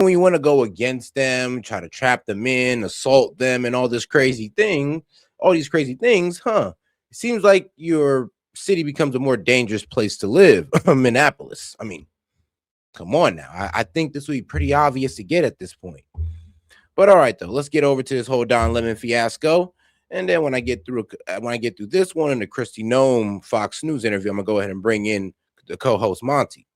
when you want to go against them, try to trap them in, assault them, and all these crazy things, huh? It seems like your city becomes a more dangerous place to live, Minneapolis. I mean, come on now. I think this would be pretty obvious to get at this point. But all right, though, let's get over to this whole Don Lemon fiasco. And then when I get through this one and the Christy Nome Fox News interview, I'm gonna go ahead and bring in the co-host Monty.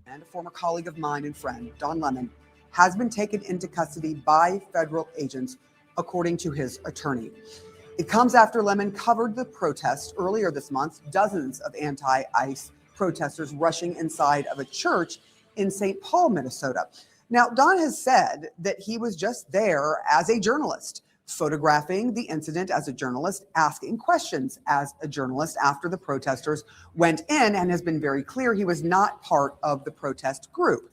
And a former colleague of mine and friend, Don Lemon, has been taken into custody by federal agents, according to his attorney. It comes after Lemon covered the protest earlier this month, dozens of anti-ICE protesters rushing inside of a church in St. Paul, Minnesota. Now, Don has said that he was just there as a journalist, photographing the incident as a journalist, asking questions as a journalist after the protesters went in, and has been very clear he was not part of the protest group.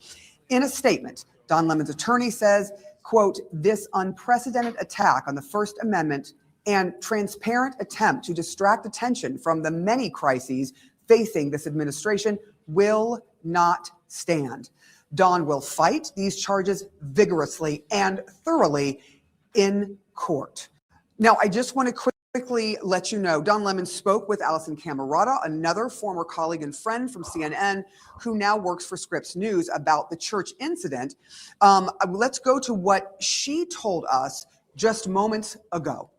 In a statement, Don Lemon's attorney says, quote, "This unprecedented attack on the First Amendment and transparent attempt to distract attention from the many crises facing this administration will not stand. Don will fight these charges vigorously and thoroughly in court." Now, I just want to quickly let you know, Don Lemon spoke with Allison Camerata, another former colleague and friend from CNN, who now works for Scripps News, about the church incident. Let's go to what she told us just moments ago.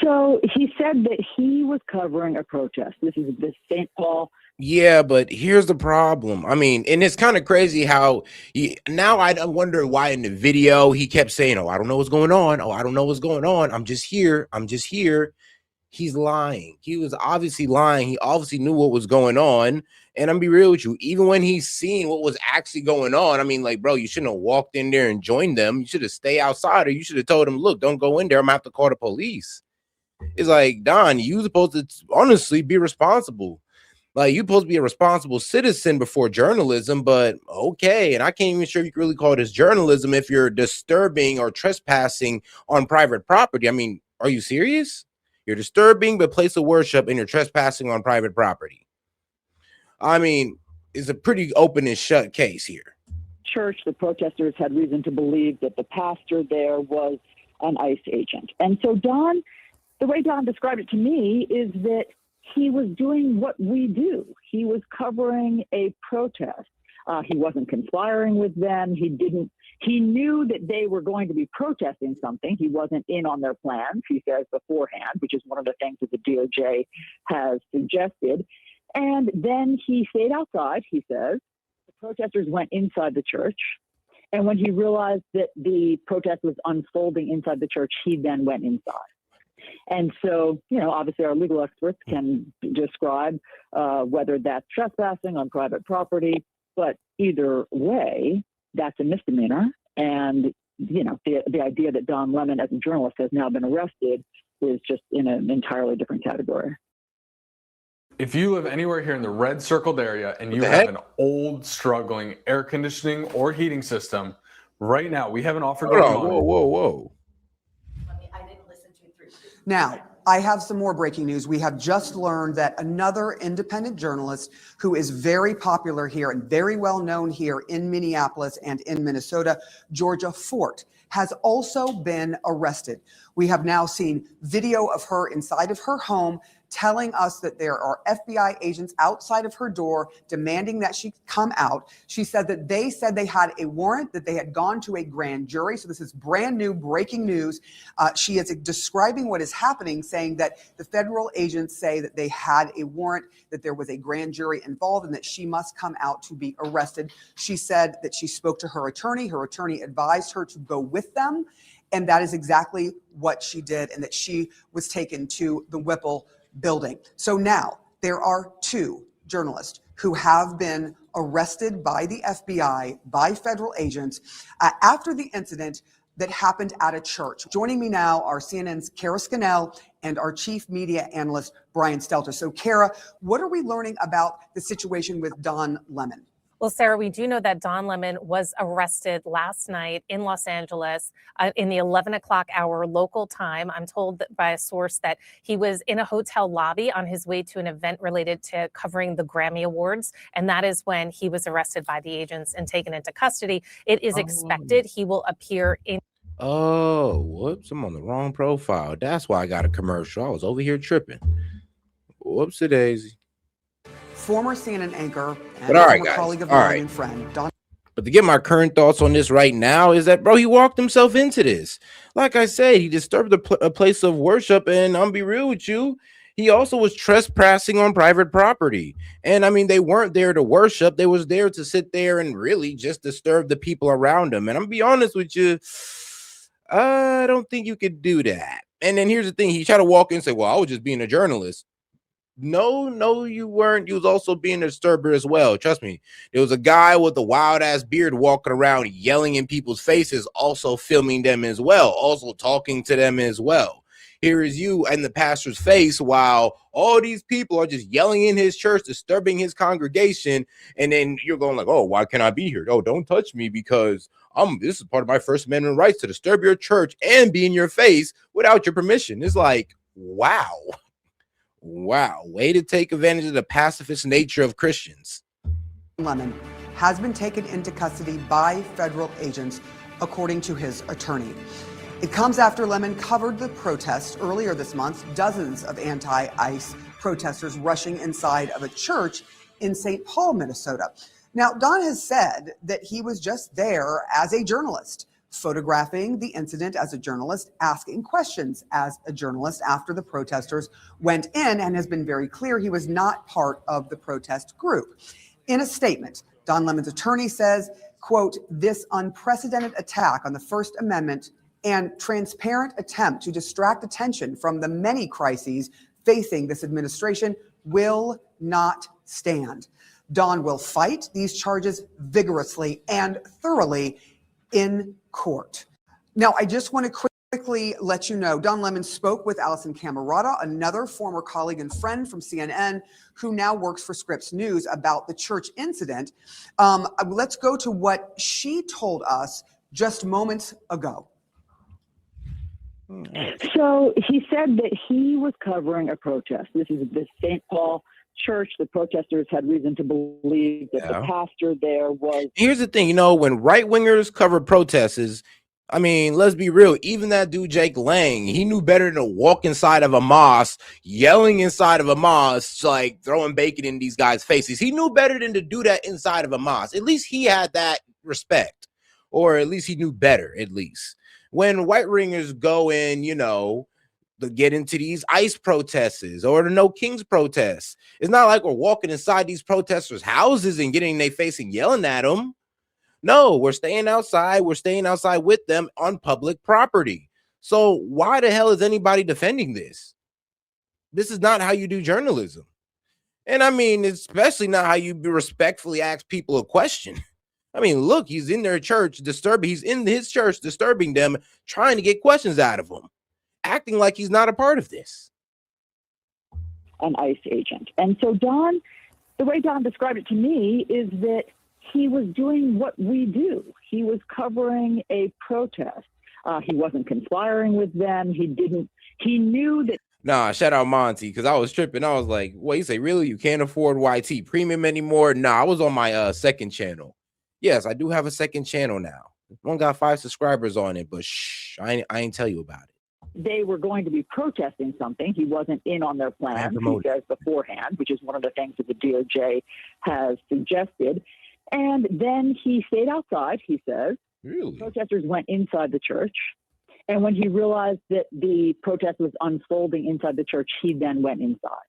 So he said that he was covering a protest. This is the St. Paul. Yeah, but here's the problem. I mean, and it's kind of crazy how now I wonder why in the video he kept saying, "Oh, I don't know what's going on. Oh, I don't know what's going on. I'm just here. I'm just here." He's lying. He was obviously lying. He obviously knew what was going on. And I'm be real with you, even when he's seen what was actually going on, I mean, like, bro, you shouldn't have walked in there and joined them. You should have stayed outside, or you should have told him, "Look, don't go in there. I'm gonna have to call the police." It's like, Don, you supposed to honestly be responsible. Like, you're supposed to be a responsible citizen before journalism, but okay. And I can't even sure if you can really call this journalism if you're disturbing or trespassing on private property. I mean, are you serious? You're disturbing the place of worship and you're trespassing on private property. I mean, it's a pretty open and shut case here. Church, the protesters had reason to believe that the pastor there was an ICE agent. And so Don, the way Don described it to me is that he was doing what we do. He was covering a protest. He wasn't conspiring with them. He knew that they were going to be protesting something. He wasn't in on their plans, he says, beforehand, which is one of the things that the DOJ has suggested. And then he stayed outside, he says. The protesters went inside the church. And when he realized that the protest was unfolding inside the church, he then went inside. And so, obviously our legal experts can describe whether that's trespassing on private property, but either way, that's a misdemeanor. And, the idea that Don Lemon as a journalist has now been arrested is just in an entirely different category. If you live anywhere here in the red circled area and you have an old, struggling air conditioning or heating system, right now we have an offer going on. Whoa. Now, I have some more breaking news. We have just learned that another independent journalist who is very popular here and very well known here in Minneapolis and in Minnesota, Georgia Fort, has also been arrested. We have now seen video of her inside of her home telling us that there are FBI agents outside of her door demanding that she come out. She said that they had a warrant, that they had gone to a grand jury. So this is brand new breaking news. She is describing what is happening, saying that the federal agents say that they had a warrant, that there was a grand jury involved, and that she must come out to be arrested. She said that she spoke to her attorney. Her attorney advised her to go with them. And that is exactly what she did, and that she was taken to the Whipple building. So now there are two journalists who have been arrested by the FBI, by federal agents, after the incident that happened at a church. Joining me now are CNN's Kara Scannell and our chief media analyst, Brian Stelter. So Kara, what are we learning about the situation with Don Lemon? Well, Sarah, we do know that Don Lemon was arrested last night in Los Angeles in the 11 o'clock hour local time. I'm told by a source that he was in a hotel lobby on his way to an event related to covering the Grammy Awards. And that is when he was arrested by the agents and taken into custody. It is expected he will appear in. Oh, whoops. I'm on the wrong profile. That's why I got a commercial. I was over here tripping. Whoopsie daisy. Former CNN anchor and But all right, former guys. colleague of All mine right. and friend, Don. But to get my current thoughts on this right now is that, bro, he walked himself into this. Like I said, he disturbed a place of worship. And I'm be real with you, he also was trespassing on private property. And I mean, they weren't there to worship. They was there to sit there and really just disturb the people around him. And I'm be honest with you, I don't think you could do that. And then here's the thing. He tried to walk in and say, well, I was just being a journalist. No, you weren't. You was also being a disturber as well. Trust me. There was a guy with a wild ass beard walking around yelling in people's faces, also filming them as well, also talking to them as well. Here is you in the pastor's face while all these people are just yelling in his church, disturbing his congregation. And then you're going like, oh, why can't I be here? Oh, don't touch me because this is part of my First Amendment rights to disturb your church and be in your face without your permission. It's like, wow. Wow, way to take advantage of the pacifist nature of Christians. Lemon has been taken into custody by federal agents, according to his attorney. It comes after Lemon covered the protest earlier this month, dozens of anti-ICE protesters rushing inside of a church in St. Paul, Minnesota. Now, Don has said that he was just there as a journalist, photographing the incident as a journalist, asking questions as a journalist after the protesters went in, and has been very clear he was not part of the protest group. In a statement, Don Lemon's attorney says, quote, this unprecedented attack on the First Amendment and transparent attempt to distract attention from the many crises facing this administration will not stand. Don will fight these charges vigorously and thoroughly in court. Now, I just want to quickly let you know, Don Lemon spoke with Allison Camerata, another former colleague and friend from CNN, who now works for Scripps News, about the church incident. Let's go to what she told us just moments ago. So he said that he was covering a protest. This is the St. Paul church. The protesters had reason to believe that the pastor there was. Here's the thing, when right wingers cover protests, I mean, let's be real. Even that dude, Jake Lang, he knew better than to walk inside of a mosque, yelling inside of a mosque, like throwing bacon in these guys' faces. He knew better than to do that inside of a mosque. At least he had that respect, or at least he knew better, at least. When white ringers go in, to get into these ICE protests or the No Kings protests, it's not like we're walking inside these protesters' houses and getting in their face and yelling at them. No, we're staying outside. We're staying outside with them on public property. So why the hell is anybody defending this? This is not how you do journalism. And I mean, especially not how you respectfully ask people a question. I mean, look, he's in their church disturbing. He's in his church disturbing them, trying to get questions out of them, acting like he's not a part of this. An ICE agent. And so Don, the way Don described it to me is that he was doing what we do. He was covering a protest. He wasn't conspiring with them. He knew that. Nah, shout out Monty, because I was tripping. I was like, what, you say, really? You can't afford YT Premium anymore? Nah, I was on my second channel. Yes, I do have a second channel now. One got 5 subscribers on it, but shh, I ain't tell you about it. They were going to be protesting something. He wasn't in on their plans, he says, beforehand, which is one of the things that the DOJ has suggested. And then he stayed outside, he says. Really? Protesters went inside the church. And when he realized that the protest was unfolding inside the church, he then went inside.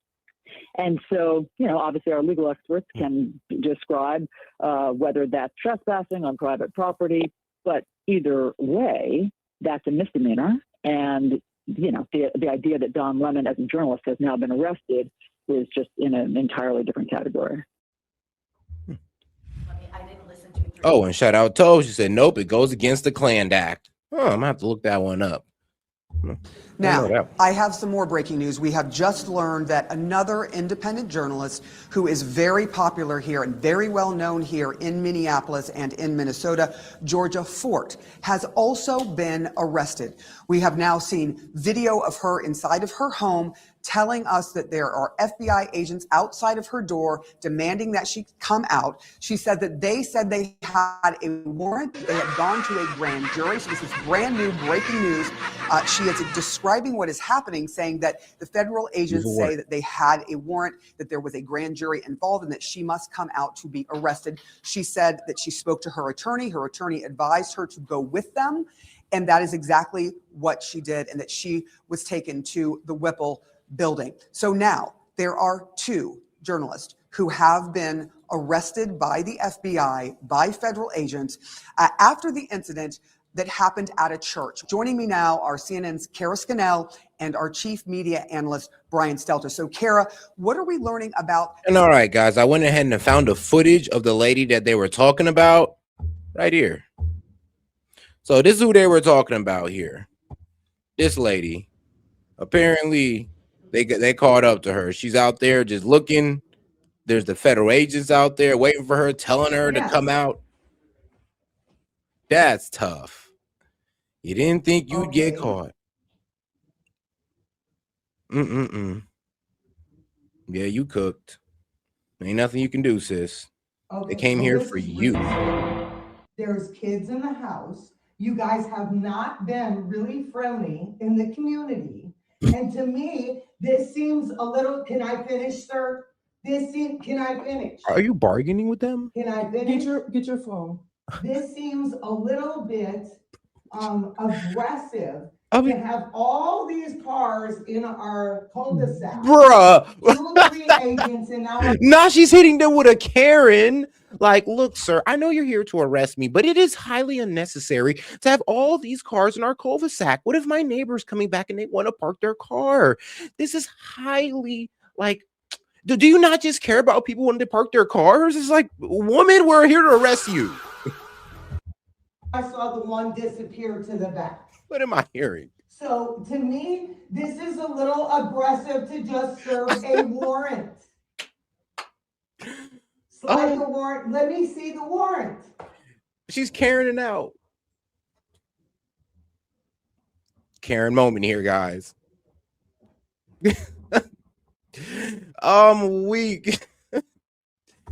And so, obviously our legal experts can describe whether that's trespassing on private property, but either way, that's a misdemeanor. And, the idea that Don Lemon as a journalist has now been arrested is just in an entirely different category. Oh, and shout out Toe. She said, nope, it goes against the Klan Act. Oh, I'm going to have to look that one up. Now, I have some more breaking news. We have just learned that another independent journalist who is very popular here and very well known here in Minneapolis and in Minnesota, Georgia Fort, has also been arrested. We have now seen video of her inside of her home telling us that there are FBI agents outside of her door demanding that she come out. She said that they had a warrant. They had gone to a grand jury. So this is brand new breaking news. She is describing what is happening, saying that the federal agents say that they had a warrant, that there was a grand jury involved, and that she must come out to be arrested. She said that she spoke to her attorney. Her attorney advised her to go with them. And that is exactly what she did, and that she was taken to the Whipple building. So now there are two journalists who have been arrested by the FBI, by federal agents, after the incident that happened at a church. Joining me now are CNN's Kara Scannell and our chief media analyst, Brian Stelter. So Kara, what are we learning about? And all right, guys, I went ahead and found a footage of the lady that they were talking about right here. So this is who they were talking about here. This lady, apparently they caught up to her. She's out there just looking. There's the federal agents out there waiting for her, telling her to come out. That's tough. You didn't think you'd get caught. Yeah, you cooked. Ain't nothing you can do, sis. They came here for you. There's kids in the house. You guys have not been really friendly in the community. And to me, this seems a little, can I finish, sir? Can I finish? Are you bargaining with them? Can I finish? Get your phone. This seems a little bit aggressive to have all these cars in our cul-de-sac. Bruh. 2 or 3 agents, and now she's hitting them with a Karen. Like, look, sir, I know you're here to arrest me, but it is highly unnecessary to have all these cars in our cul-de-sac. What if my neighbor's coming back and they want to park their car? This is highly, like, do you not just care about people wanting to park their cars? It's like, woman, we're here to arrest you. I saw the one disappear to the back. What am I hearing? So to me, this is a little aggressive to just serve a warrant. Slide the warrant. Let me see the warrant. She's Karening out. Karen moment here, guys. Weak.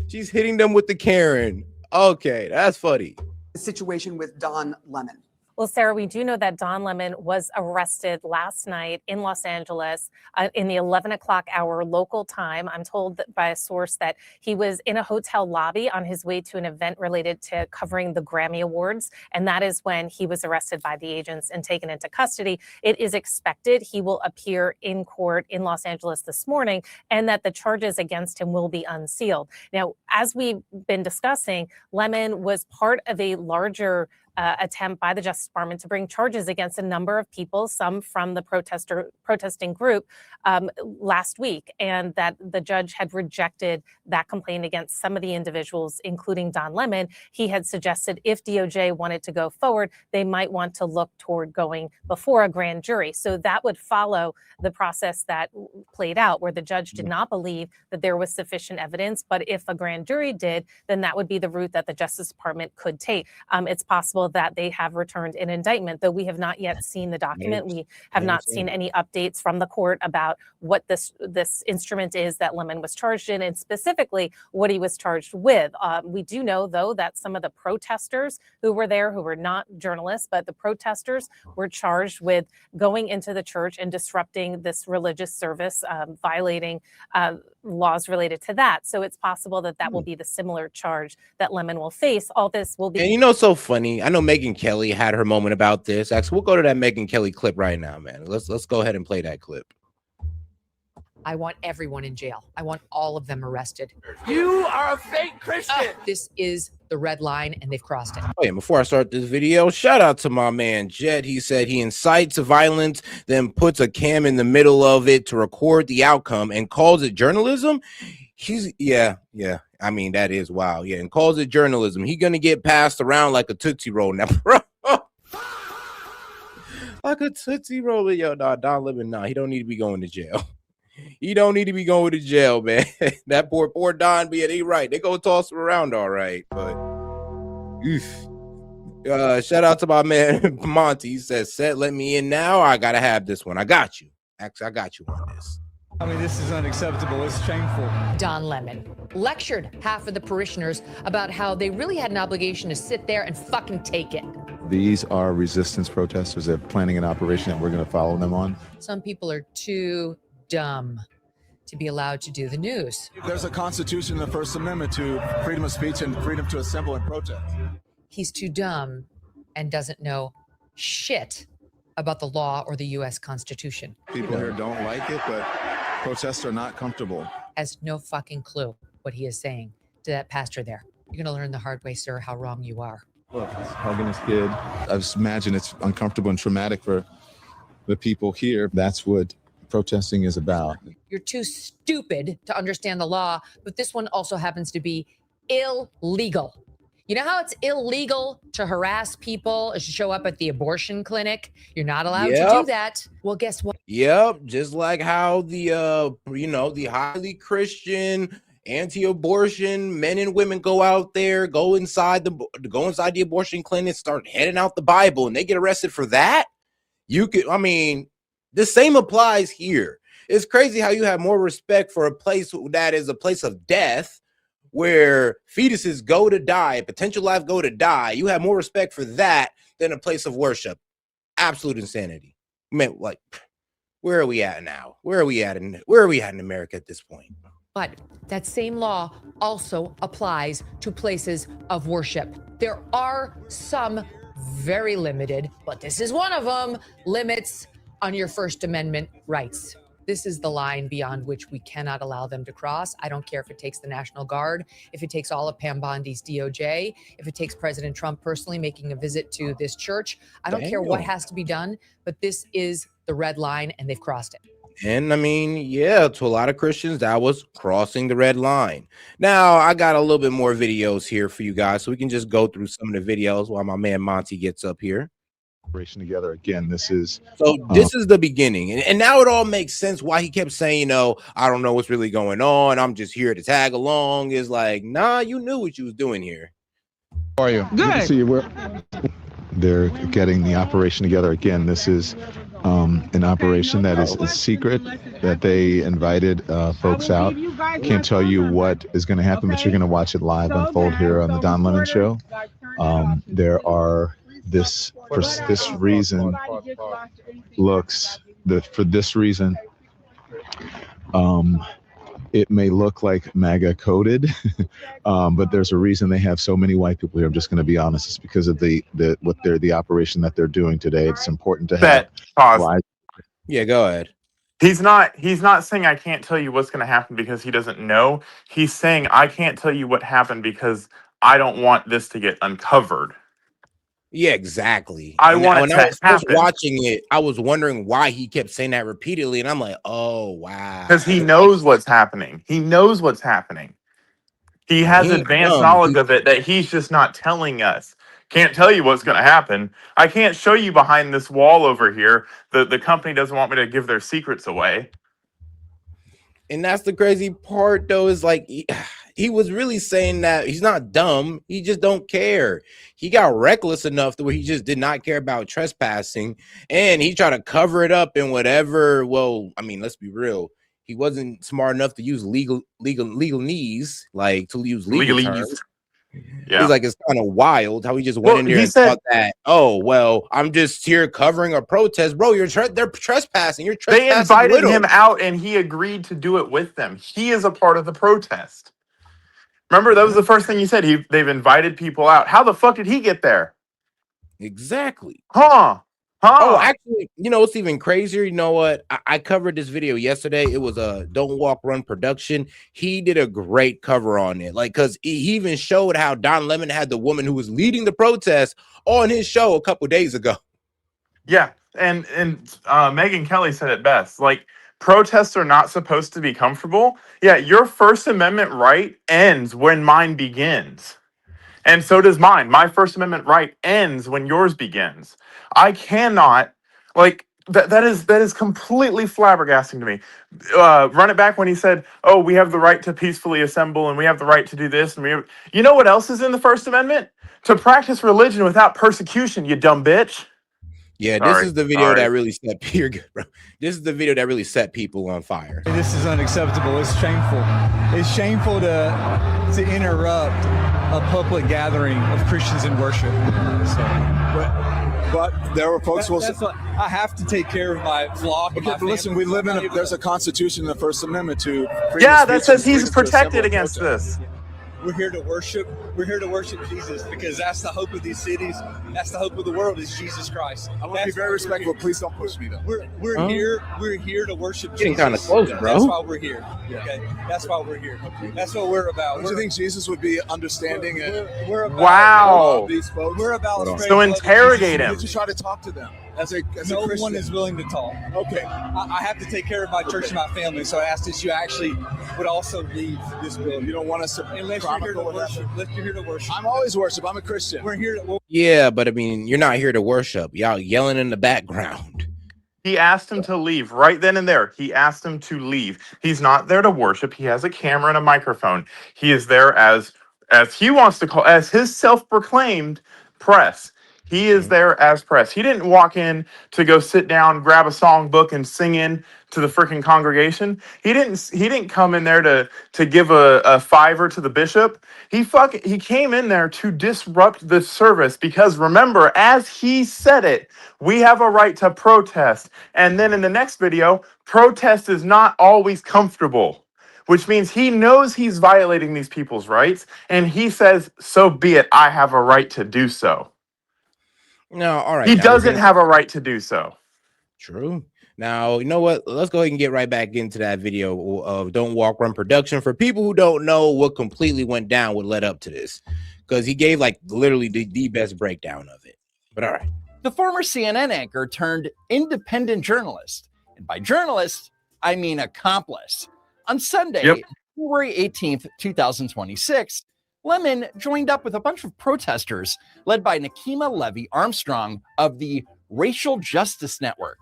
She's hitting them with the Karen. Okay, that's funny. The situation with Don Lemon. Well, Sarah, we do know that Don Lemon was arrested last night in Los Angeles in the 11 o'clock hour local time. I'm told by a source that he was in a hotel lobby on his way to an event related to covering the Grammy Awards. And that is when he was arrested by the agents and taken into custody. It is expected he will appear in court in Los Angeles this morning and that the charges against him will be unsealed. Now, as we've been discussing, Lemon was part of a larger attempt by the Justice Department to bring charges against a number of people, some from the protesting group last week, and that the judge had rejected that complaint against some of the individuals, including Don Lemon. He had suggested if DOJ wanted to go forward, they might want to look toward going before a grand jury. So that would follow the process that played out, where the judge did not believe that there was sufficient evidence, but if a grand jury did, then that would be the route that the Justice Department could take. It's possible that they have returned an indictment, though we have not yet seen the document. We have not seen any updates from the court about what this instrument is that Lemon was charged in, and specifically what he was charged with. We do know, though, that some of the protesters who were there, who were not journalists, but the protesters were charged with going into the church and disrupting this religious service, violating laws related to that. So it's possible that that will be the similar charge that Lemon will face. All this will be. And you know, it's so funny. I know Megyn Kelly had her moment about this. Actually, we'll go to that Megyn Kelly clip right now, man. Let's go ahead and play that clip. I want everyone in jail. I want all of them arrested. You are a fake Christian. This is the red line, and they've crossed it. Oh, yeah, before I start this video, shout out to my man Jet. He said he incites violence, then puts a cam in the middle of it to record the outcome and calls it journalism. Yeah. I mean, that is wild. Yeah, and calls it journalism. He gonna get passed around like a Tootsie Roll now, bro. like a Tootsie Roller. Yo, nah, Don Lemon, nah, he don't need to be going to jail. He don't need to be going to jail, man. That poor Don being he right. They gonna toss him around all right, but shout out to my man Monty. He says, "Set, let me in now. I gotta have this one. I got you. Actually, I got you on this." I mean, this is unacceptable. It's shameful. Don Lemon lectured half of the parishioners about how they really had an obligation to sit there and fucking take it. These are resistance protesters. They're planning an operation that we're going to follow them on. Some people are too dumb to be allowed to do the news. There's a constitution and the First Amendment to freedom of speech and freedom to assemble and protest. He's too dumb and doesn't know shit about the law or the U.S. Constitution. People here don't like it, but protests are not comfortable. Has no fucking clue what he is saying to that pastor there. You're going to learn the hard way, sir, how wrong you are. Look, he's hugging his kid. I just imagine it's uncomfortable and traumatic for the people here. That's what protesting is about. You're too stupid to understand the law, but this one also happens to be illegal. You know how it's illegal to harass people or to show up at the abortion clinic? You're not allowed to do that. Well, guess what? Yep, just like how the the highly Christian, anti-abortion men and women go out there, go inside the abortion clinic, start heading out the Bible, and they get arrested for that. The same applies here. It's crazy how you have more respect for a place that is a place of death, where fetuses go to die, potential life go to die. You have more respect for that than a place of worship. Absolute insanity. Man, like, where are we at now? Where are we at in America at this point? But that same law also applies to places of worship. There are some very limited, but this is one of them, limits on your First Amendment rights. This is the line beyond which we cannot allow them to cross. I don't care if it takes the National Guard, if it takes all of Pam Bondi's DOJ, if it takes President Trump personally making a visit to this church. I don't care what has to be done, but this is the red line and they've crossed it. And to a lot of Christians, that was crossing the red line. Now, I got a little bit more videos here for you guys, so we can just go through some of the videos while my man Monty gets up here. Together again, this is the beginning, and now it all makes sense why he kept saying, I don't know what's really going on, I'm just here to tag along. Is like, nah, you knew what you was doing here. How are you? Good to see you. They're getting the operation together again. This is an operation that is secret, that they invited folks out. Can't tell you what is going to happen, but you're going to watch it live unfold here on the Don Lemon Show. For this reason, it may look like MAGA coded, but there's a reason they have so many white people here. I'm just going to be honest. It's because of the operation that they're doing today. It's important to have. Pause. Yeah, go ahead. He's not saying I can't tell you what's going to happen because he doesn't know. He's saying I can't tell you what happened because I don't want this to get uncovered. Yeah, exactly. When I was first watching it, I was wondering why he kept saying that repeatedly, and I'm like, oh wow, because he knows what's happening. He knows what's happening. He has advanced knowledge of it that he's just not telling us. Can't tell you what's going to happen. I can't show you behind this wall over here. The company doesn't want me to give their secrets away. And that's the crazy part, though, is like he was really saying that he's not dumb. He just don't care. He got reckless enough to where he just did not care about trespassing, and he tried to cover it up in whatever. Well, let's be real. He wasn't smart enough to use legalese, like to use legal terms. Yeah. He's like, it's kind of wild how he just went in there and thought that, I'm just here covering a protest. Bro, they're trespassing. You're trespassing. They invited him out and he agreed to do it with them. He is a part of the protest. Remember, that was the first thing you said. They've invited people out. How the fuck did he get there? Exactly. Huh? Oh, actually, what's even crazier? You know what? I covered this video yesterday. It was a Don't Walk Run production. He did a great cover on it. Like, because he even showed how Don Lemon had the woman who was leading the protest on his show a couple days ago. Yeah. And Megyn Kelly said it best. Like, protests are not supposed to be comfortable. Yeah, your First Amendment right ends when mine begins. And so does mine. My First Amendment right ends when yours begins. I cannot, Like that is completely flabbergasting to me. Run it back when he said, "Oh, we have the right to peacefully assemble, and we have the right to do this." And you know what else is in the First Amendment? To practice religion without persecution. You dumb bitch. Yeah, this is the video that really set bro. This is the video that really set people on fire. This is unacceptable. It's shameful. It's shameful to interrupt a public gathering of Christians in worship. But there were folks who I have to take care of my flock. Okay, but listen, we live in there's a constitution in the First Amendment to that says he's protected against this. We're here to worship. We're here to worship Jesus because that's the hope of these cities. That's the hope of the world is Jesus Christ. I want to be very respectful. Please don't push me though. We're here. We're here to worship Getting Jesus. kind of close, bro. That's why we're here. Okay, that's why we're here. That's what we're about. Do you think Jesus would be understanding? We're about wow. These folks. We're about so interrogate him. Did you try to talk to them? As a no Christian. one is willing to talk. Okay. I have to take care of my church and my family, so I asked that you actually would also leave this building. You don't want us to unless you're here to worship. Unless you're here to worship. I'm always worship. I'm a Christian. We're here to. Yeah, but I mean, you're not here to worship. Y'all yelling in the background. He asked him to leave right then and there. He asked him to leave. He's not there to worship. He has a camera and a microphone. He is there as he wants to call, as his self-proclaimed press. He is there as press. He didn't walk in to go sit down, grab a song book, and sing in to the freaking congregation. He didn't come in there to give a fiver to the bishop. He came in there to disrupt the service because remember, as he said it, we have a right to protest. And then in the next video, protest is not always comfortable, which means he knows he's violating these people's rights. And he says, so be it. I have a right to do so. No, all right. He doesn't have a right to do so. True. Now, you know what? Let's go ahead and get right back into that video of Don't Walk Run production for people who don't know what completely went down, what led up to this, because he gave like literally the best breakdown of it. But all right. The former CNN anchor turned independent journalist. And by journalist, I mean accomplice. On Sunday, February 18th, 2026, Lemon joined up with a bunch of protesters led by Nakima Levy Armstrong of the Racial Justice Network.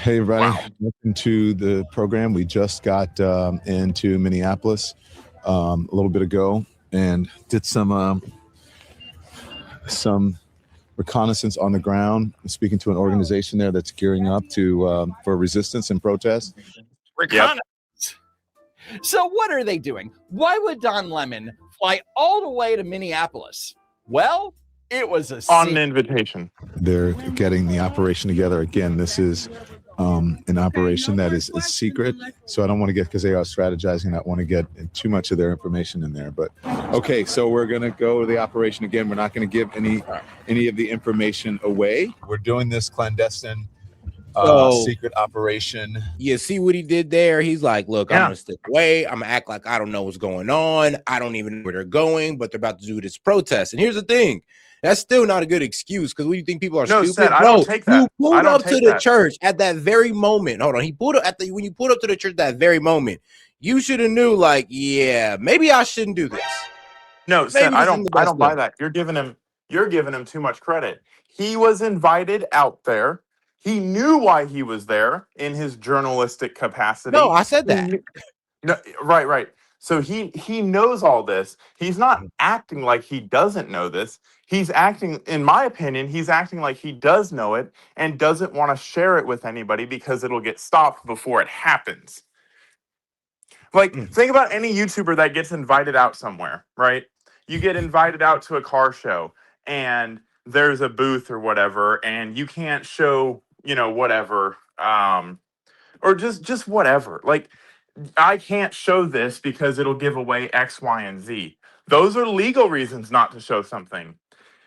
Hey, everybody. Welcome to the program. We just got into Minneapolis a little bit ago and did some reconnaissance on the ground, speaking to an organization there that's gearing up for resistance and protest. Reconnaissance. So what are they doing? Why would Don Lemon fly all the way to Minneapolis? Well, it was on an invitation. They're getting the operation together. Again, this is an operation that is secret. So I don't want to get, because they are strategizing, I don't want to get too much of their information in there. But okay, so we're going to go to the operation again. We're not going to give any of the information away. We're doing this clandestine secret operation. You see what he did there? He's like, look, I'm gonna step away. I'm gonna act like I don't know what's going on. I don't even know where they're going, but they're about to do this protest. And here's the thing. That's still not a good excuse, because what do you think people are stupid? Seth, I don't take that. You pulled up to the church at that very moment. Hold on. He pulled up when you pulled up to the church that very moment. You should have knew, like, yeah, maybe I shouldn't do this. No, Seth, I don't buy that. You're giving him too much credit. He was invited out there. He knew why he was there in his journalistic capacity. No, I said that. No, right. So he knows all this. He's not acting like he doesn't know this. He's acting, in my opinion, he's acting like he does know it and doesn't want to share it with anybody because it'll get stopped before it happens. Like, think about any YouTuber that gets invited out somewhere, right? You get invited out to a car show and there's a booth or whatever, and you can't show, whatever, or just whatever. Like, I can't show this because it'll give away X, Y, and Z. Those are legal reasons not to show something.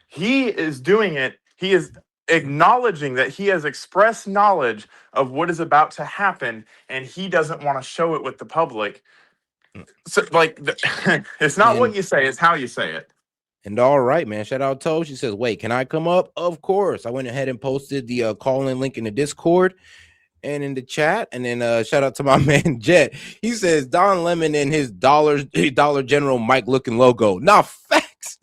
He is doing it. He is acknowledging that he has expressed knowledge of what is about to happen, and he doesn't want to show it with the public. So, like, it's not what you say, it's how you say it. And all right, man. Shout out to. She says, wait, can I come up? Of course. I went ahead and posted the call-in link in the Discord and in the chat. And then shout out to my man Jet. He says Don Lemon and his Dollar General Mike looking logo. Nah, facts.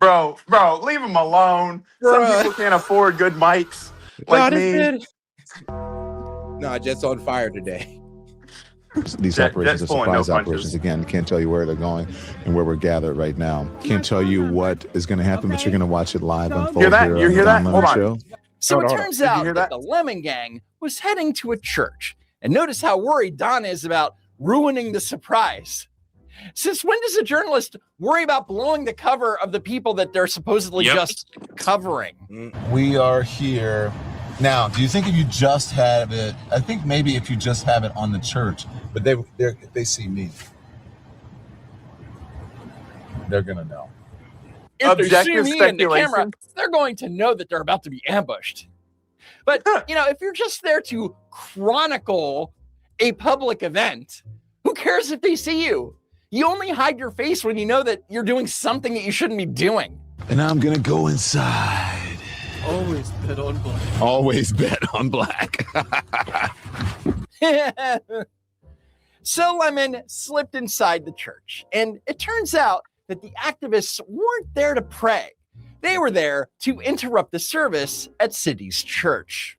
Bro, leave him alone. Some people can't afford good mics like me. No, Jet's on fire today. These operations are surprise operations. Again, can't tell you where they're going and where we're gathered right now. Can't tell you what is going to happen, but you're going to watch it live unfold here on the Don Lemon Show. So it turns out that the Lemon Gang was heading to a church. And notice how worried Don is about ruining the surprise. Since when does a journalist worry about blowing the cover of the people that they're supposedly just covering? We are here. Now, do you think if you just have it, I think maybe if you just have it on the church, but they see me, they're going to know. If they see me in the camera, they're going to know that they're about to be ambushed. But, if you're just there to chronicle a public event, who cares if they see you? You only hide your face when you know that you're doing something that you shouldn't be doing. And I'm going to go inside. Always bet on black. Always bet on black. So Lemon slipped inside the church, and it turns out that the activists weren't there to pray. They were there to interrupt the service at City's church.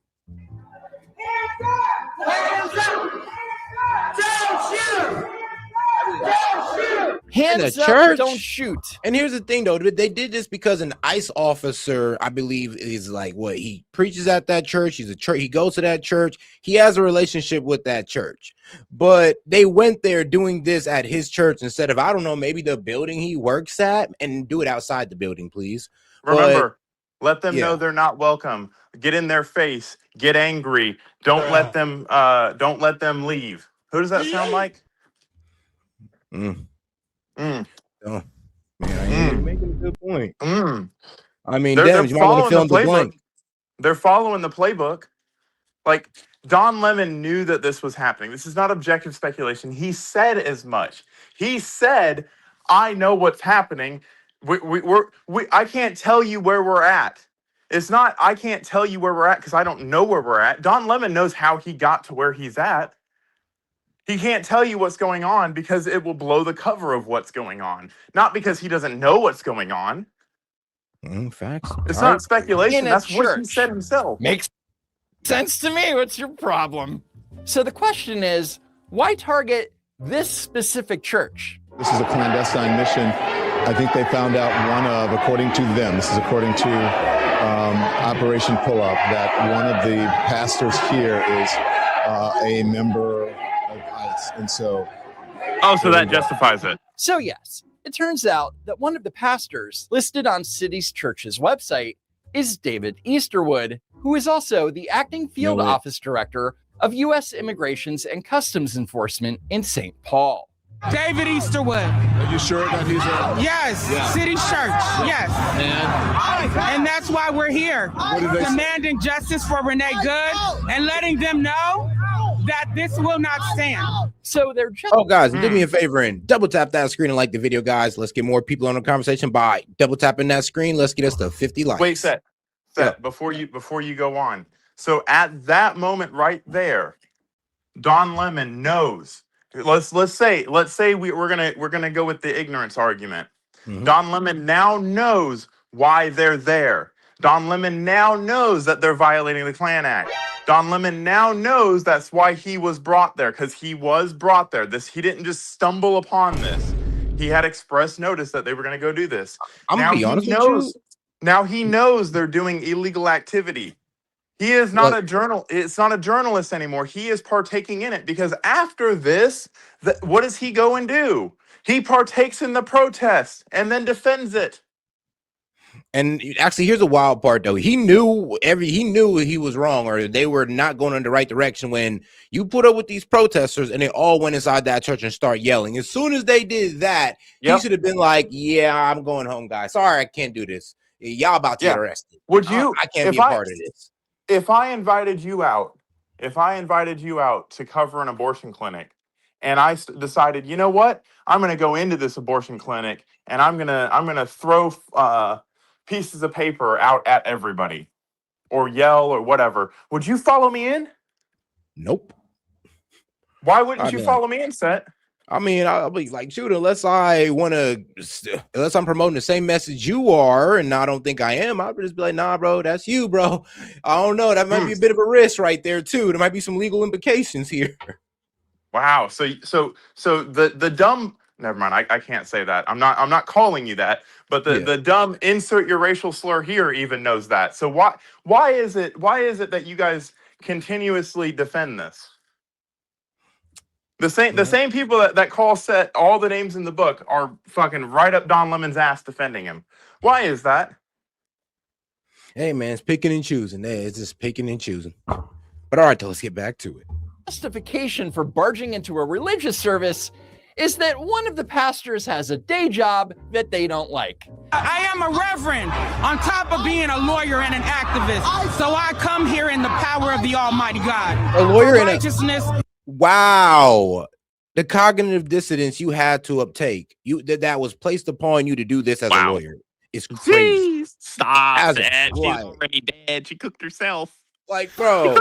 Hands up, don't shoot. And here's the thing, though. They did this because an ICE officer, I believe, is like what he preaches at that church. He goes to that church. He has a relationship with that church. But they went there doing this at his church instead of, I don't know, maybe the building he works at, and do it outside the building, please. Remember, let them know they're not welcome. Get in their face. Get angry. Don't let them leave. Who does that sound like? Oh, man, you're making a good point. I mean, they're you might want to fill in the blank. They're following the playbook. Like, Don Lemon knew that this was happening. This is not objective speculation. He said as much. He said, I know what's happening. I can't tell you where we're at. It's not, I can't tell you where we're at because I don't know where we're at. Don Lemon knows how he got to where he's at. He can't tell you what's going on because it will blow the cover of what's going on. Not because he doesn't know what's going on. Facts. It's not speculation. That's what he said himself. Makes sense to me. What's your problem? So the question is, why target this specific church? This is a clandestine mission. I think they found out according to them, this is according to Operation Pull Up, that one of the pastors here is a member of ICE. And so... so that justifies it. So yes, it turns out that one of the pastors listed on City's church's website is David Easterwood, who is also the acting field office director of U.S. Immigrations and Customs Enforcement in St. Paul. David Easterwood. Are you sure that he's a... Yes, City's church, yes. And that's why we're here, demanding justice for Renee Good and letting them know that this will not stand. So they're just... Oh, guys, do me a favor and double tap that screen and like the video, guys. Let's get more people on the conversation by double tapping that screen. Let's get us to 50 likes. Wait, Set, before you go on. So at that moment right there, Don Lemon knows. Let's say we're gonna go with the ignorance argument. Don Lemon now knows why they're there. Don Lemon now knows that they're violating the Klan Act. Don Lemon now knows that's why he was brought there, because he was brought there. He didn't just stumble upon this. He had express notice that they were going to go do this. I'm gonna be honest with you. Now he knows they're doing illegal activity. He is not it's not a journalist anymore. He is partaking in it, because after this, what does he go and do? He partakes in the protest and then defends it. And actually, here's a wild part, though. He knew he was wrong, or they were not going in the right direction when you put up with these protesters and they all went inside that church and start yelling. As soon as they did that, he should have been like, yeah, I'm going home, guys. Sorry, I can't do this. Y'all about to get arrested. Would you? I can't be a part of this. If I invited you out to cover an abortion clinic, and I decided, you know what, I'm going to go into this abortion clinic and I'm gonna throw pieces of paper out at everybody, or yell or whatever, would you follow me in? Nope. Why wouldn't you follow me in, Set? I mean, I'll be like, shoot, unless I'm promoting the same message you are, and I don't think I am, I'll just be like, nah, bro, that's you, bro. I don't know. That might be a bit of a risk right there too. There might be some legal implications here. Wow. So the dumb. Never mind. I can't say that. I'm not calling you that. But the dumb insert your racial slur here even knows that. So why is it that you guys continuously defend this? The same people that call S.E.T all the names in the book are fucking right up Don Lemon's ass defending him. Why is that? Hey man, it's picking and choosing. It's just picking and choosing. But all right, let's get back to it. Justification for barging into a religious service is that one of the pastors has a day job that they don't like. I am a reverend on top of being a lawyer and an activist. So I come here in the power of the Almighty God. A lawyer and righteousness. Wow. The cognitive dissonance you had to uptake. That was placed upon you to do this as a lawyer. It's crazy. Jeez. Stop it. She's already dead. She cooked herself. Like, bro,